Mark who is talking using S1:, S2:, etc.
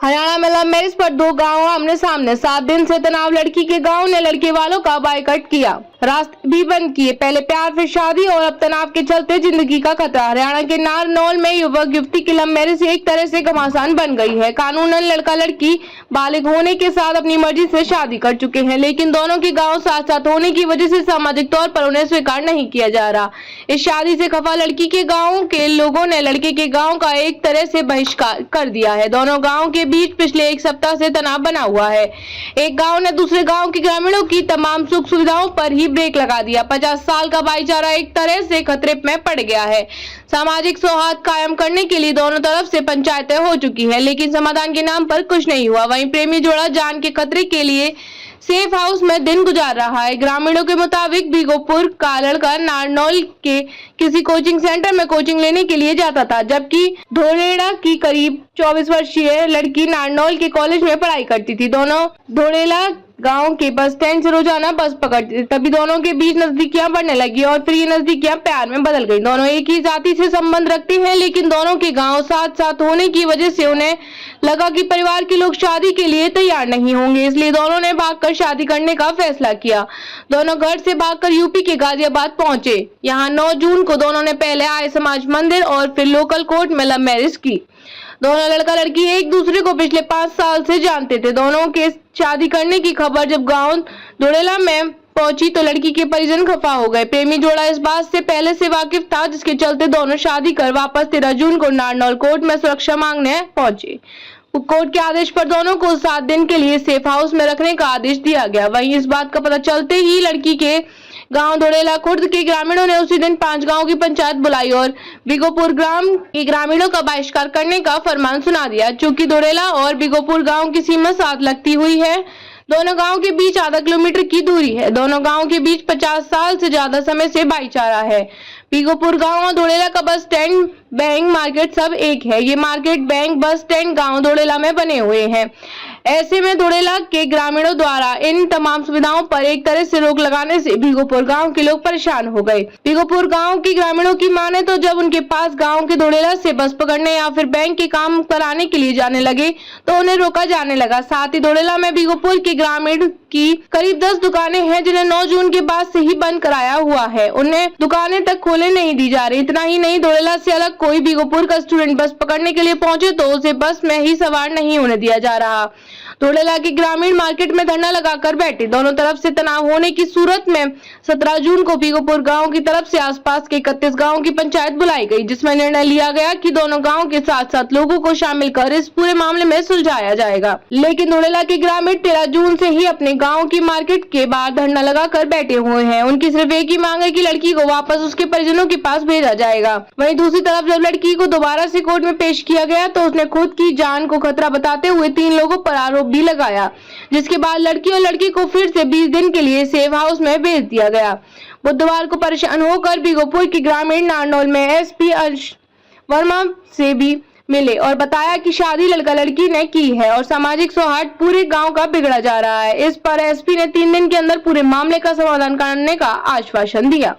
S1: हरियाणा में love marriage पर दो गांव आमने सामने। 7 दिन से तनाव, लड़की के गांव ने लड़के वालों का बायकॉट किया, रास्ते भी बंद किए। पहले प्यार फिर शादी और अब तनाव के चलते जिंदगी का खतरा। हरियाणा के नारनौल में युवक युवती की लव मैरिज एक तरह से घमासान बन गई है। कानूनन लड़का लड़की बालिग होने के साथ अपनी मर्जी से शादी कर चुके हैं, लेकिन दोनों के गाँव साथ साथ होने की वजह से सामाजिक तौर पर उन्हें स्वीकार नहीं किया जा रहा। इस शादी से खफा लड़की के गाँव के लोगों ने लड़के के गाँव का एक तरह से बहिष्कार कर दिया है। दोनों गाँव के बीच पिछले एक सप्ताह से तनाव बना हुआ है। एक गांव ने दूसरे गांव के ग्रामीणों की तमाम सुख सुविधाओं पर ही ब्रेक लगा दिया। 50 साल का भाईचारा एक तरह से खतरे में पड़ गया है। सामाजिक सौहार्द कायम करने के लिए दोनों तरफ से पंचायतें हो चुकी है, लेकिन समाधान के नाम पर कुछ नहीं हुआ। वहीं प्रेमी जोड़ा जान के खतरे के लिए सेफ हाउस में दिन गुजार रहा है। ग्रामीणों के मुताबिक भिगोपुर का लड़का नारनौल के किसी कोचिंग सेंटर में कोचिंग लेने के लिए जाता था, जबकि धोरेड़ा की करीब 24 वर्षीय लड़की नारनौल के कॉलेज में पढ़ाई करती थी। दोनों धोरेला गांव के बस स्टैंड से रोजाना बस पकड़ती थी। तभी दोनों के बीच नजदीकियां बढ़ने लगी और फिर ये नजदीकियां प्यार में बदल गई। दोनों एक ही जाति से संबंध रखते हैं, लेकिन दोनों के गांव साथ साथ होने की वजह से उन्हें लगा कि परिवार के लोग शादी के लिए तैयार नहीं होंगे, इसलिए दोनों ने भागकर शादी करने का फैसला किया। दोनों घर से भागकर यूपी के गाजियाबाद पहुंचे। यहाँ 9 जून को दोनों ने पहले आर्य समाज मंदिर और फिर लोकल कोर्ट में लव मैरिज की। दोनों लड़का लड़की एक दूसरे को पिछले 5 साल से जानते थे। दोनों के शादी करने की खबर जब गांव धोरेला में पहुंची तो लड़की के परिजन खफा हो गए। प्रेमी जोड़ा इस बात से पहले से वाकिफ था, जिसके चलते दोनों शादी कर वापस 13 जून को नारनौल कोर्ट में सुरक्षा मांगने पहुंचे। कोर्ट के आदेश पर दोनों को 7 दिन के लिए सेफ हाउस में रखने का आदेश दिया गया। वहीं इस बात का पता चलते ही लड़की के गांव धोरेला खुर्द के ग्रामीणों ने उसी दिन 5 गांव की पंचायत बुलाई और भिगोपुर ग्राम के ग्रामीणों का बहिष्कार करने का फरमान सुना दिया। चूंकि धोरेला और भिगोपुर गांव की सीमा साथ लगती हुई है, दोनों गांव के बीच आधा किलोमीटर की दूरी है। दोनों गांव के बीच 50 साल से ज्यादा समय से भाईचारा है। भिगोपुर गांव और धोरेला का बस स्टैंड, बैंक, मार्केट सब एक है। ये मार्केट, बैंक, बस स्टैंड गांव धोरेला में बने हुए हैं। ऐसे में धोरेला के ग्रामीणों द्वारा इन तमाम सुविधाओं पर एक तरह से रोक लगाने से भिगोपुर गांव के लोग परेशान हो गए। भिगोपुर गांव के ग्रामीणों की माने तो जब उनके पास गांव के धोरेला से बस पकड़ने या फिर बैंक के काम कराने के लिए जाने लगे तो उन्हें रोका जाने लगा। साथ ही धोरेला में भिगोपुर के ग्रामीण की करीब 10 दुकानें हैं, जिन्हें 9 जून के बाद से ही बंद कराया हुआ है। उन्हें दुकानें तक खोले नहीं दी जा रही। इतना ही नहीं, धोरेला से अलग कोई भिगोपुर का स्टूडेंट बस पकड़ने के लिए पहुंचे तो उसे बस में ही सवार नहीं होने दिया जा रहा। धोरेला के ग्रामीण मार्केट में धरना लगाकर बैठे। दोनों तरफ से तनाव होने की सूरत में 17 जून को भिगोपुर गांव की तरफ से आसपास के 31 गांव की पंचायत बुलाई गई, जिसमें निर्णय लिया गया कि दोनों गांव के साथ साथ लोगों को शामिल कर इस पूरे मामले में सुलझाया जाएगा। लेकिन धोरेला के ग्रामीण 13 जून से ही अपने गाँव की मार्केट के बाहर धरना लगाकर बैठे हुए हैं। उनकी सिर्फ एक ही मांग है कि लड़की को वापस उसके परिजनों के पास भेजा जाएगा। वहीं दूसरी तरफ जब लड़की को दोबारा से कोर्ट में पेश किया गया तो उसने खुद की जान को खतरा बताते हुए 3 लोगों पर आरोप भी लगाया, जिसके बाद लड़की और लड़के को फिर से 20 दिन के लिए सेफ हाउस में भेज दिया गया। बुधवार को परेशान होकर भिगोपुर के ग्रामीण नारनौल में एसपी अर्श वर्मा से भी मिले और बताया कि शादी लड़का लड़की ने की है और सामाजिक सौहार्द पूरे गांव का बिगड़ा जा रहा है। इस पर एसपी ने 3 दिन के अंदर पूरे मामले का समाधान करने का आश्वासन दिया।